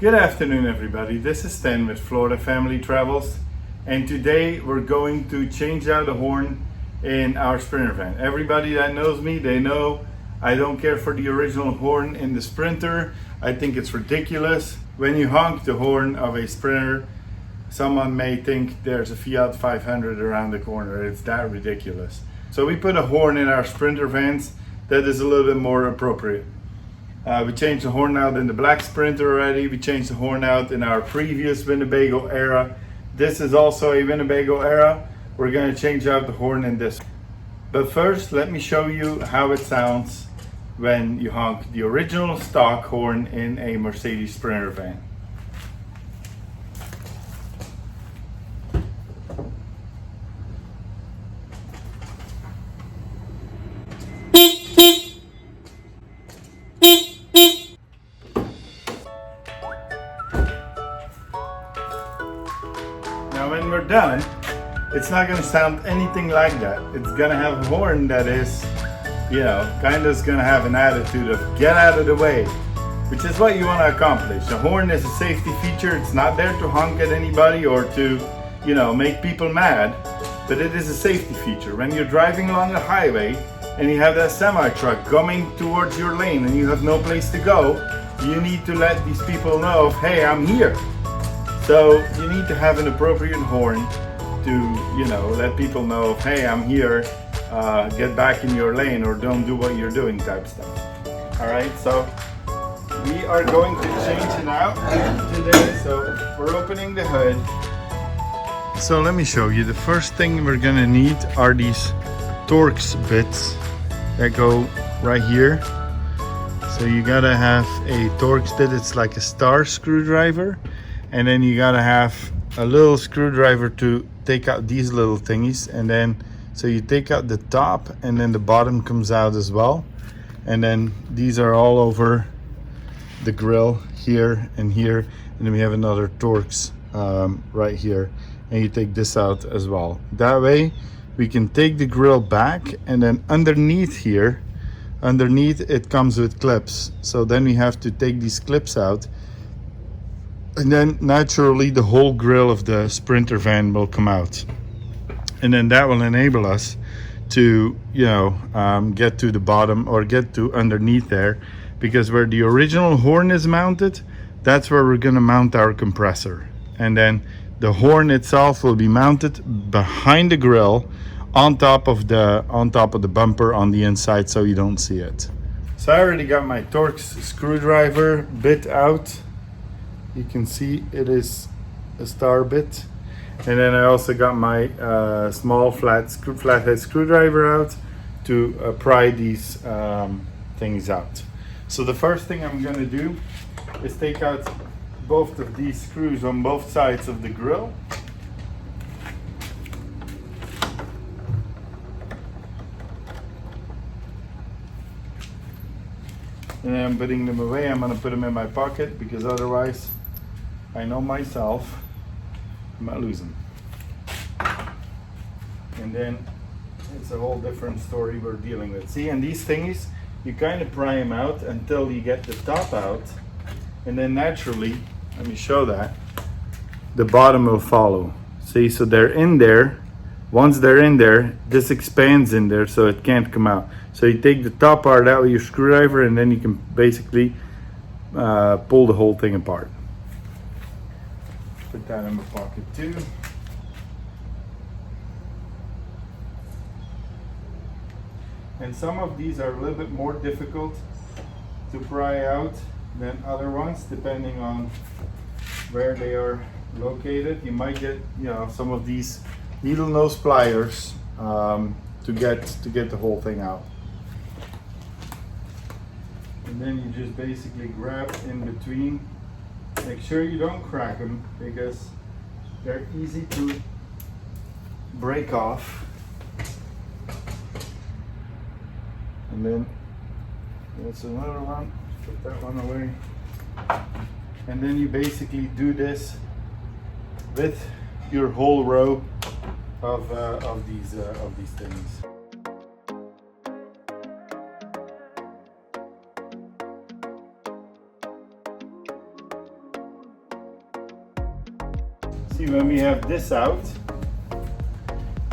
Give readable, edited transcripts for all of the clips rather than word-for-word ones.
Good afternoon, everybody. This is Stan with Florida Family Travels, and today we're going to change out the horn in our Sprinter van. Everybody that knows me, they know I don't care for the original horn in the Sprinter. I think it's ridiculous. When you honk the horn of a Sprinter, someone may think there's a Fiat 500 around the corner. It's that ridiculous. So we put a horn in our Sprinter vans that is a little bit more appropriate. We changed the horn out in the black Sprinter already. We changed the horn out in our previous Winnebago Era. This is also a Winnebago Era. We're going to change out the horn in this. But first, let me show you how it sounds when you honk the original stock horn in a Mercedes Sprinter van. Now when we're done, it's not going to sound anything like that. It's going to have a horn that is, kind of going to have an attitude of get out of the way, which is what you want to accomplish. The horn is a safety feature. It's not there to honk at anybody or to, make people mad, but it is a safety feature. When you're driving along the highway and you have that semi-truck coming towards your lane and you have no place to go, you need to let these people know, hey, I'm here. So you need to have an appropriate horn to, let people know, hey, I'm here, get back in your lane or don't do what you're doing type stuff. All right, so we are going to change it out today. So we're opening the hood. So let me show you. The first thing we're gonna need are these Torx bits that go right here. So you gotta have a Torx bit. It's like a star screwdriver. And then you gotta have a little screwdriver to take out these little thingies. And then, so you take out the top and then the bottom comes out as well. And then these are all over the grill here and here. And then we have another Torx right here. And you take this out as well. That way we can take the grill back, and then underneath here, it comes with clips. So then we have to take these clips out. And then naturally the whole grill of the Sprinter van will come out. And then that will enable us to, get to the bottom or get to underneath there. Because where the original horn is mounted, that's where we're gonna mount our compressor. And then the horn itself will be mounted behind the grill on top of the bumper on the inside, so you don't see it. So I already got my Torx screwdriver bit out. You can see it is a star bit, and then I also got my small flathead screwdriver out to pry these things out. So the first thing I'm going to do is take out both of these screws on both sides of the grill. And then I'm putting them away. I'm going to put them in my pocket because otherwise, I know myself, I might lose them. And then it's a whole different story we're dealing with. See, and these thingies, you kind of pry them out until you get the top out. And then naturally, let me show that, the bottom will follow. See, so they're in there. Once they're in there, this expands in there so it can't come out. So you take the top part out with your screwdriver and then you can basically pull the whole thing apart. Put that in my pocket too. And some of these are a little bit more difficult to pry out than other ones, depending on where they are located. You might get, some of these needle nose pliers to get the whole thing out. And then you just basically grab in between. Make sure you don't crack them because they're easy to break off. And then that's another one. Put that one away. And then you basically do this with your whole row of these things. See, when we have this out,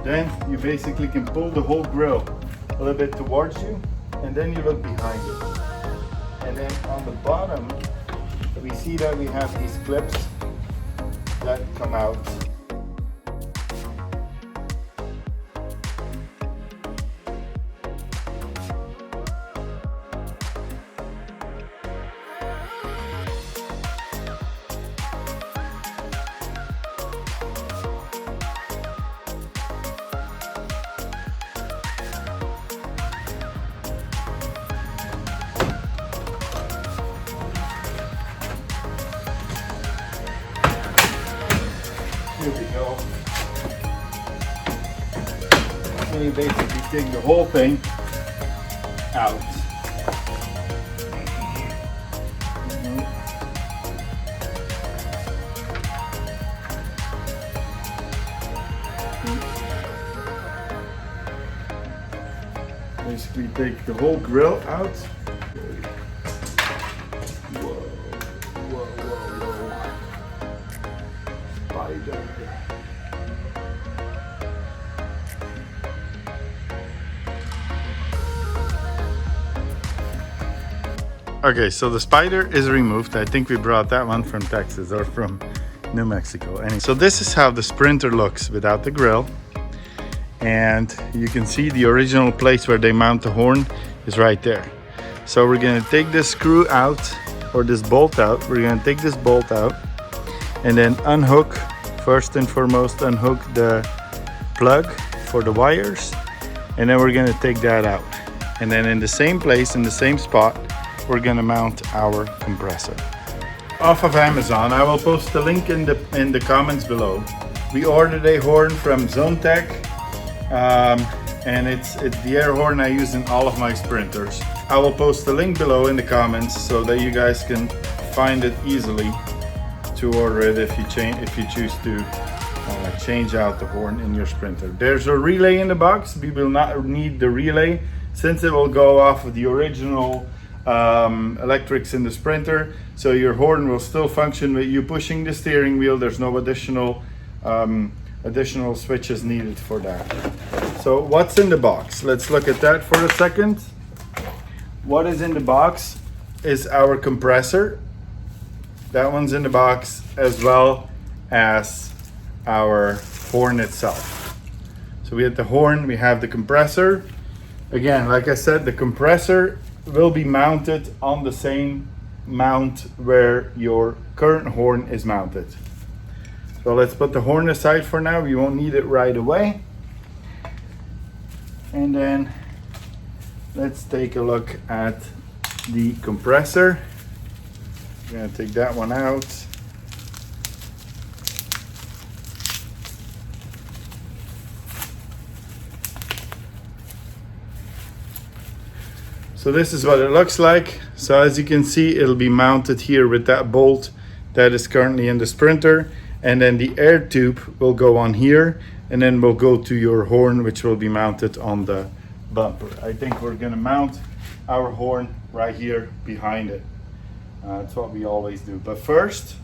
then you basically can pull the whole grill a little bit towards you, and then you look behind it. And then on the bottom, we see that we have these clips that come out. Here we go. And you basically take the whole thing out. Basically take the whole grill out. Whoa, whoa, whoa, whoa. Spider. Okay, so the spider is removed. I think we brought that one from Texas or from New Mexico. And so this is how the Sprinter looks without the grill. And you can see the original place where they mount the horn is right there. So we're gonna take this screw out, or this bolt out. We're gonna take this bolt out and then unhook, first and foremost, unhook the plug for the wires. And then we're gonna take that out. And then in the same place, in the same spot, we're gonna mount our compressor. Off of Amazon, I will post the link in the comments below. We ordered a horn from ZoneTech, and it's the air horn I use in all of my Sprinters. I will post the link below in the comments so that you guys can find it easily to order it if you choose to change out the horn in your Sprinter. There's a relay in the box. We will not need the relay since it will go off of the original electrics in the Sprinter, so your horn will still function with you pushing the steering wheel. There's no additional switches needed for that. So what's in the box? Let's look at that for a second. What is in the box is our compressor. That one's in the box, as well as our horn itself. So we have the horn, we have the compressor. Again, like I said, the compressor will be mounted on the same mount where your current horn is mounted. So let's put the horn aside for now. We won't need it right away. And then let's take a look at the compressor. I'm gonna take that one out. So this is what it looks like. So as you can see, it'll be mounted here with that bolt that is currently in the Sprinter. And then the air tube will go on here, and then we'll go to your horn, which will be mounted on the bumper. I think we're gonna mount our horn right here behind it. That's what we always do. But first,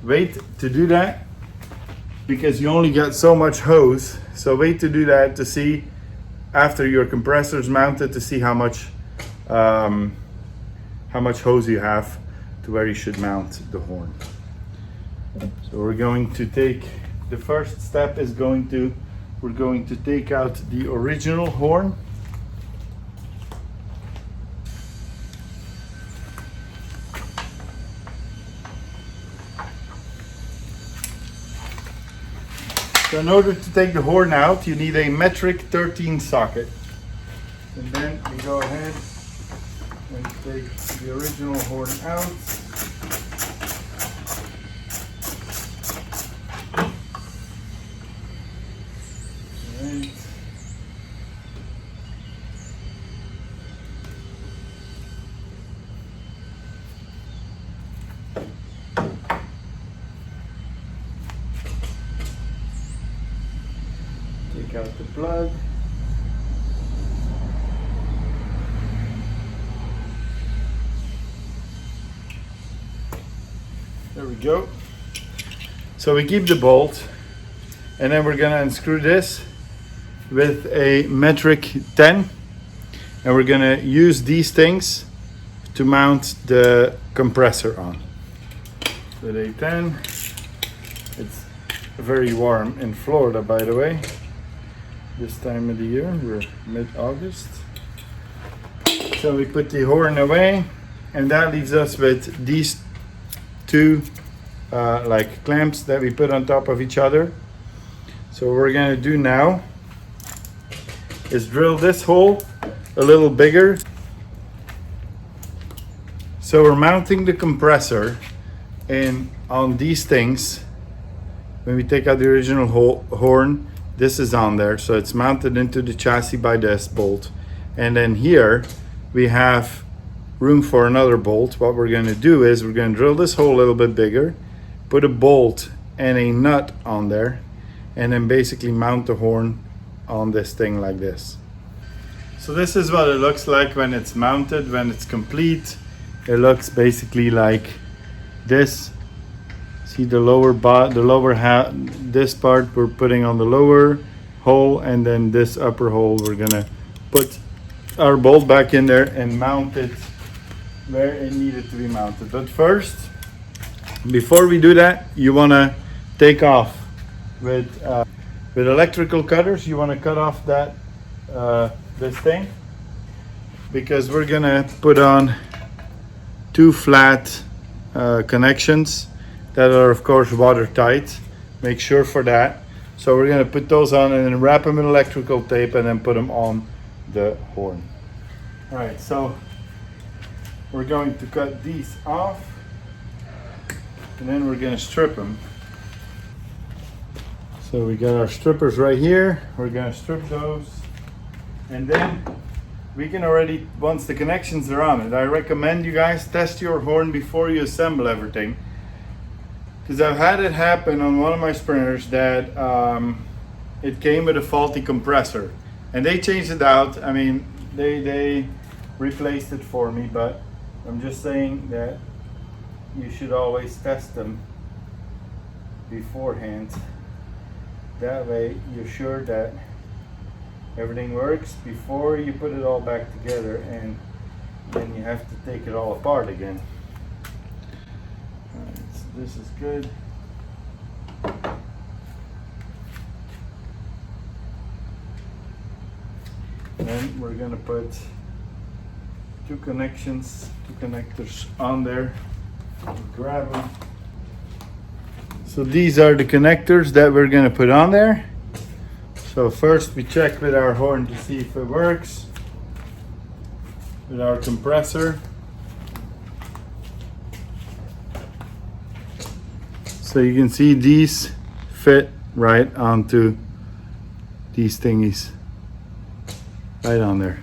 wait to do that, because you only got so much hose. So wait to do that to see, after your compressor's mounted, to see how much hose you have to where you should mount the horn. So we're going to take, the first step is we're going to take out the original horn. So in order to take the horn out, you need a metric 13 socket. And then we go ahead and take the original horn out. Right. Take out the plug. There we go. So we keep the bolt, and then we're gonna unscrew this with a metric 10, and we're gonna use these things to mount the compressor on. With a 10, it's very warm in Florida, by the way, this time of the year. We're mid-August. So we put the horn away, and that leaves us with these two like clamps that we put on top of each other. So what we're gonna do now is drill this hole a little bigger. So we're mounting the compressor in on these things. When we take out the original horn, this is on there, so it's mounted into the chassis by this bolt. And then here we have room for another bolt. What we're going to do is we're going to drill this hole a little bit bigger, put a bolt and a nut on there, and then basically mount the horn on this thing like this. So this is what it looks like when it's mounted, when it's complete. It looks basically like this. See the lower half, this part we're putting on the lower hole, and then this upper hole we're gonna put our bolt back in there and mount it where it needed to be mounted. But first, before we do that, you wanna take off with electrical cutters. You wanna cut off that this thing, because we're gonna put on two flat connections that are of course watertight. Make sure for that. So we're gonna put those on and then wrap them in electrical tape and then put them on the horn. All right, so we're going to cut these off, and then we're gonna strip them. So we got our strippers right here. We're gonna strip those, and then we can already, once the connections are on it, I recommend you guys test your horn before you assemble everything. Because I've had it happen on one of my sprinters that it came with a faulty compressor, and they changed it out. I mean, they replaced it for me, but I'm just saying that you should always test them beforehand. That way you're sure that everything works before you put it all back together, and then you have to take it all apart again. Alright, so this is good. Then we're gonna put two connectors on there. Grab them. So these are the connectors that we're gonna put on there. So first we check with our horn to see if it works with our compressor. So you can see these fit right onto these thingies, right on there.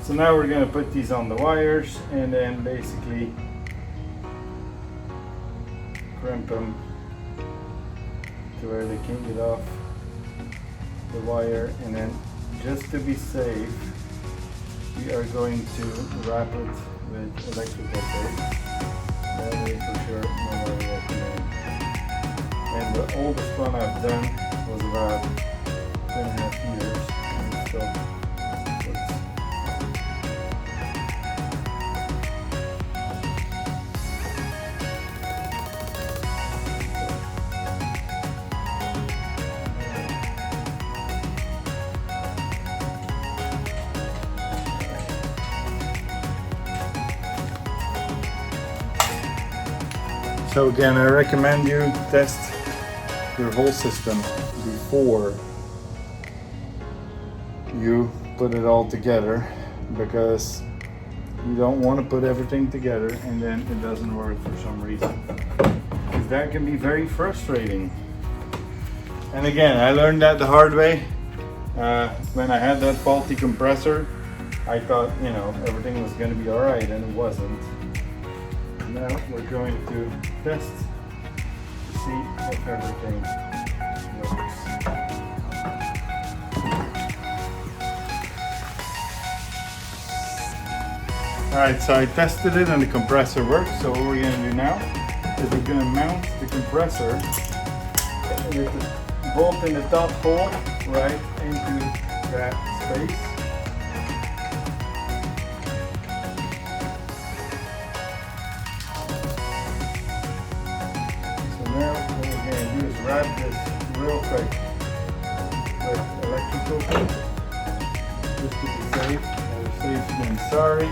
So now we're gonna put these on the wires and then basically crimp them to where they can get off the wire, and then just to be safe, we are going to wrap it with electrical tape. That way for sure nobody will come in. And the oldest one I've done was about 2.5 years, and it still works. So again, I recommend you test your whole system before you put it all together, because you don't want to put everything together and then it doesn't work for some reason, because that can be very frustrating. And again, I learned that the hard way. When I had that faulty compressor, I thought, you know, everything was going to be all right, and it wasn't. Now we're going to test to see if everything works. Alright, so I tested it and the compressor works. So what we're going to do now is we're going to mount the compressor with the bolt in the top hole right into that space. So now what we're going to do is wrap this real quick with electrical tape, just to be safe. Safety and sorry.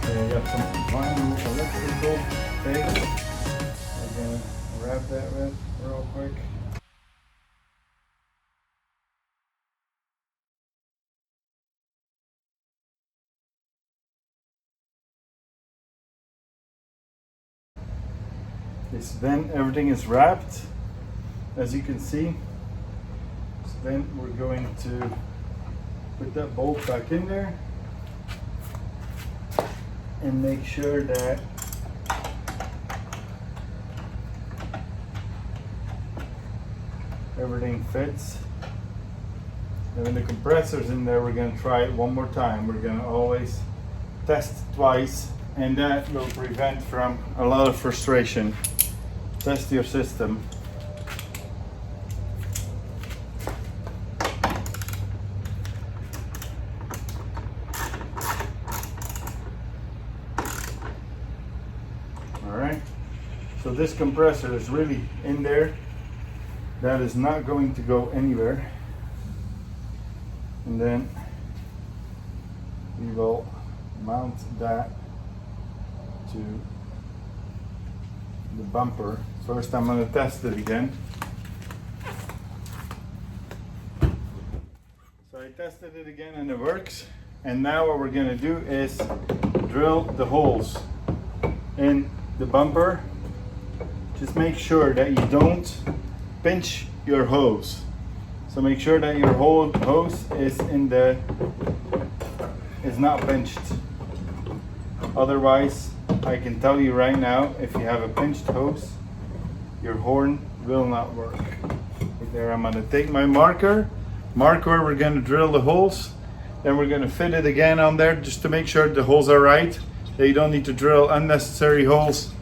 So we got some vinyl electrical tape. We're going to wrap that with real quick. Okay, so then everything is wrapped, as you can see. So then we're going to put that bolt back in there and make sure that everything fits. And when the compressor's in there, we're going to try it one more time. We're going to always test twice, and that will prevent from a lot of frustration. Test your system. Alright, so this compressor is really in there. That is not going to go anywhere. And then we will mount that to the bumper. First I'm going to test it again. So I tested it again and it works. And now what we're going to do is drill the holes in the bumper. Just make sure that you don't pinch your hose. So make sure that your whole hose is not pinched. Otherwise, I can tell you right now, if you have a pinched hose, your horn will not work. Right there, I'm gonna take my marker where we're gonna drill the holes. Then we're gonna fit it again on there just to make sure the holes are right. That you don't need to drill unnecessary holes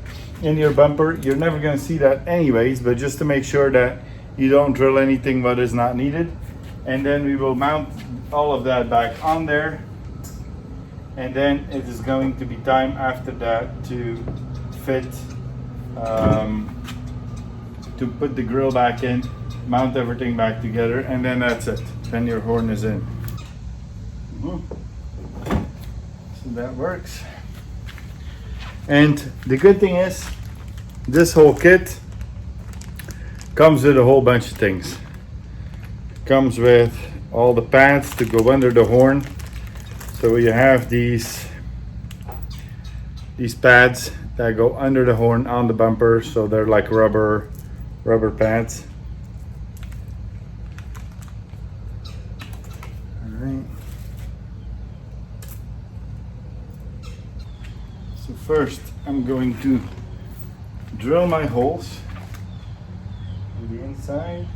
in your bumper. You're never gonna see that anyways, but just to make sure that you don't drill anything what is not needed. And then we will mount all of that back on there. And then it is going to be time after that to fit, to put the grill back in, mount everything back together, and then that's it. Then your horn is in. So that works. And the good thing is, this whole kit comes with a whole bunch of things. Comes with all the pads to go under the horn. So you have these pads that go under the horn on the bumper, so they're like rubber pads. All right. So first, I'm going to drill my holes on the inside.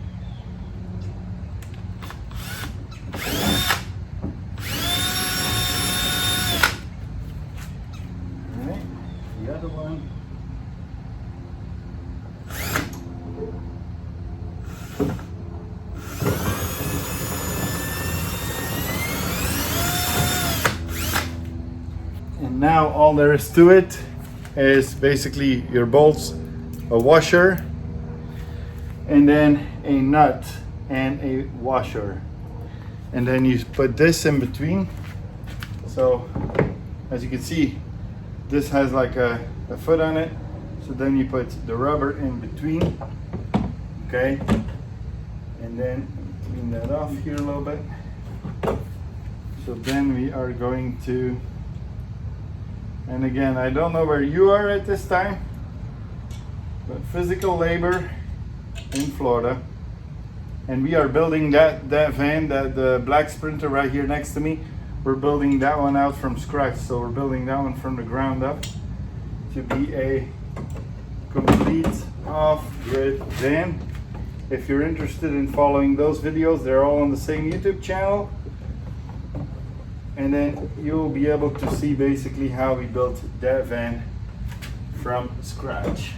The other one. And now all there is to it is basically your bolts, a washer, and then a nut and a washer. And then you put this in between. So as you can see, this has like a foot on it, so then you put the rubber in between, okay, and then clean that off here a little bit. So then we are going to, and again, I don't know where you are at this time, but physical labor in Florida, and we are building that van, the black Sprinter right here next to me. We're building that one out from scratch, so we're building that one from the ground up to be a complete off-grid van. If you're interested in following those videos, they're all on the same YouTube channel. And then you'll be able to see basically how we built that van from scratch.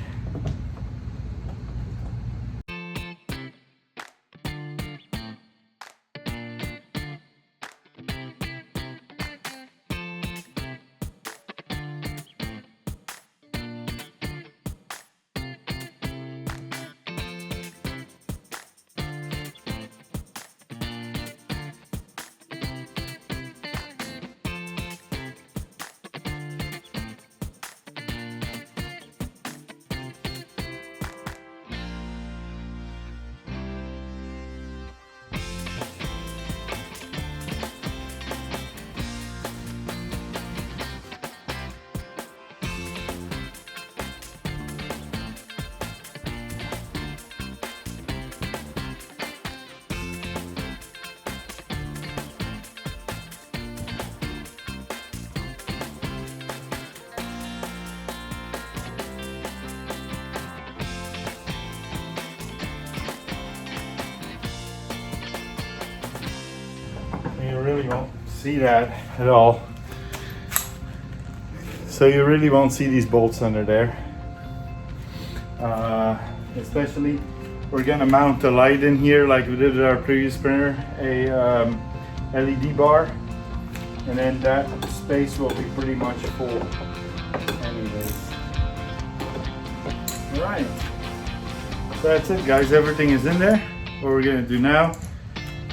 see that at all. So you really won't see these bolts under there. Especially, we're gonna mount a light in here like we did with our previous printer, a LED bar, and then that space will be pretty much full anyways. Alright, so that's it guys, everything is in there. What we're gonna do now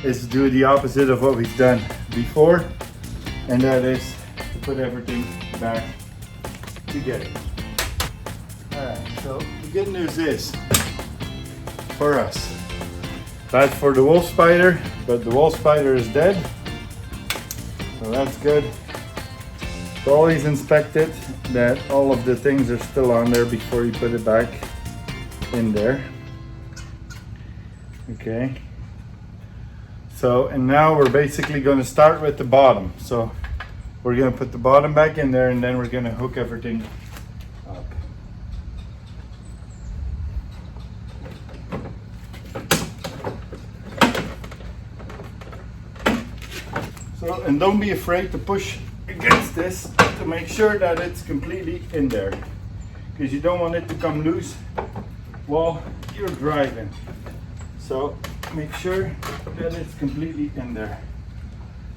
is do the opposite of what we've done before, and that is to put everything back together. Alright, so the good news is, for us, bad for the wolf spider, but the wolf spider is dead, so that's good. So always inspect it, that all of the things are still on there before you put it back in there. Okay. So, and now we're basically going to start with the bottom. So we're going to put the bottom back in there, and then we're going to hook everything up. So, and don't be afraid to push against this to make sure that it's completely in there, because you don't want it to come loose while you're driving. So make sure that it's completely in there.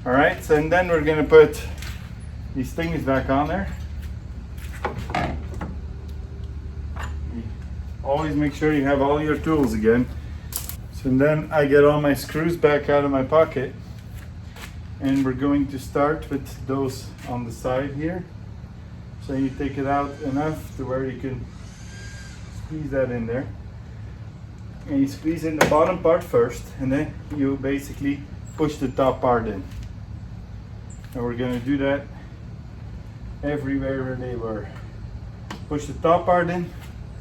All right, so and then we're gonna put these things back on there. Always make sure you have all your tools again. So then I get all my screws back out of my pocket, and we're going to start with those on the side here. So you take it out enough to where you can squeeze that in there. And you squeeze in the bottom part first, and then you basically push the top part in. And we're going to do that everywhere where they were. Push the top part in,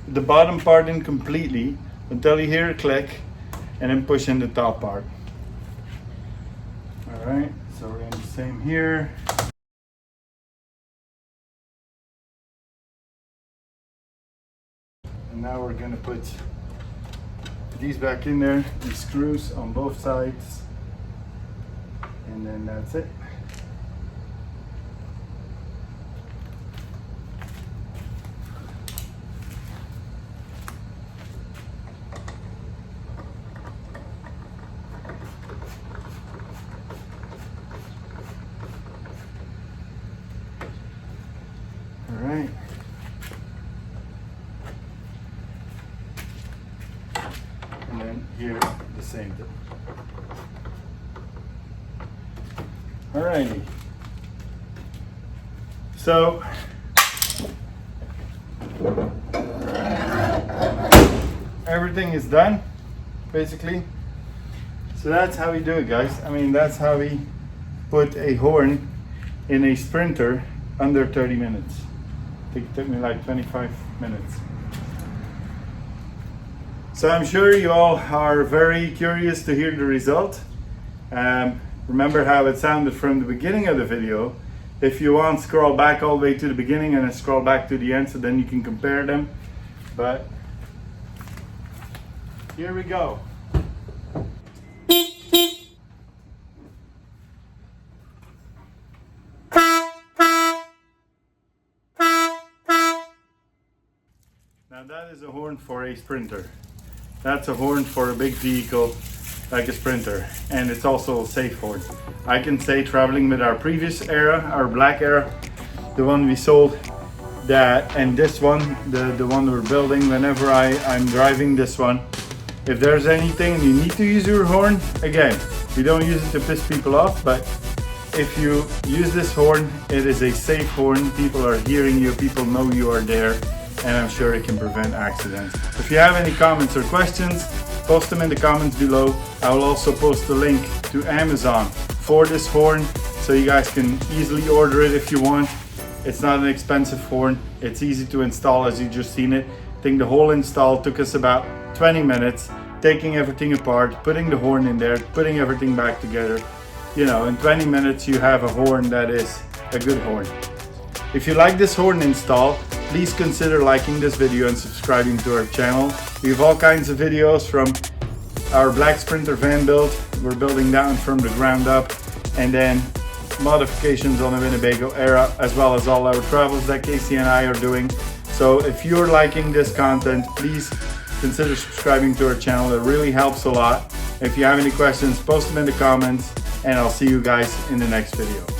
the bottom part in completely until you hear a click, and then push in the top part. Alright, so we're going to do the same here. And now we're going to put these back in there, these screws on both sides, and then that's it. All right. And then here, the same thing. Alrighty. So, everything is done, basically. So that's how we do it, guys. I mean, that's how we put a horn in a Sprinter under 30 minutes. I think it took me like 25 minutes. So I'm sure you all are very curious to hear the result. Remember how it sounded from the beginning of the video. If you want, scroll back all the way to the beginning and then scroll back to the end, so then you can compare them. But here we go. Now that is a horn for a Sprinter. That's a horn for a big vehicle like a Sprinter, and it's also a safe horn. I can say, traveling with our previous Era, our black Era, the one we sold, that, and this one, the one we're building, whenever I'm driving this one, if there's anything you need to use your horn, again, we don't use it to piss people off, but if you use this horn, it is a safe horn. People are hearing you, people know you are there, and I'm sure it can prevent accidents. If you have any comments or questions, post them in the comments below. I will also post a link to Amazon for this horn, so you guys can easily order it if you want. It's not an expensive horn. It's easy to install, as you just seen it. I think the whole install took us about 20 minutes, taking everything apart, putting the horn in there, putting everything back together. You know, in 20 minutes you have a horn that is a good horn. If you like this horn install, please consider liking this video and subscribing to our channel. We have all kinds of videos from our black Sprinter van build. We're building that one from the ground up. And then modifications on the Winnebago Era, as well as all our travels that Casey and I are doing. So if you're liking this content, please consider subscribing to our channel. It really helps a lot. If you have any questions, post them in the comments, and I'll see you guys in the next video.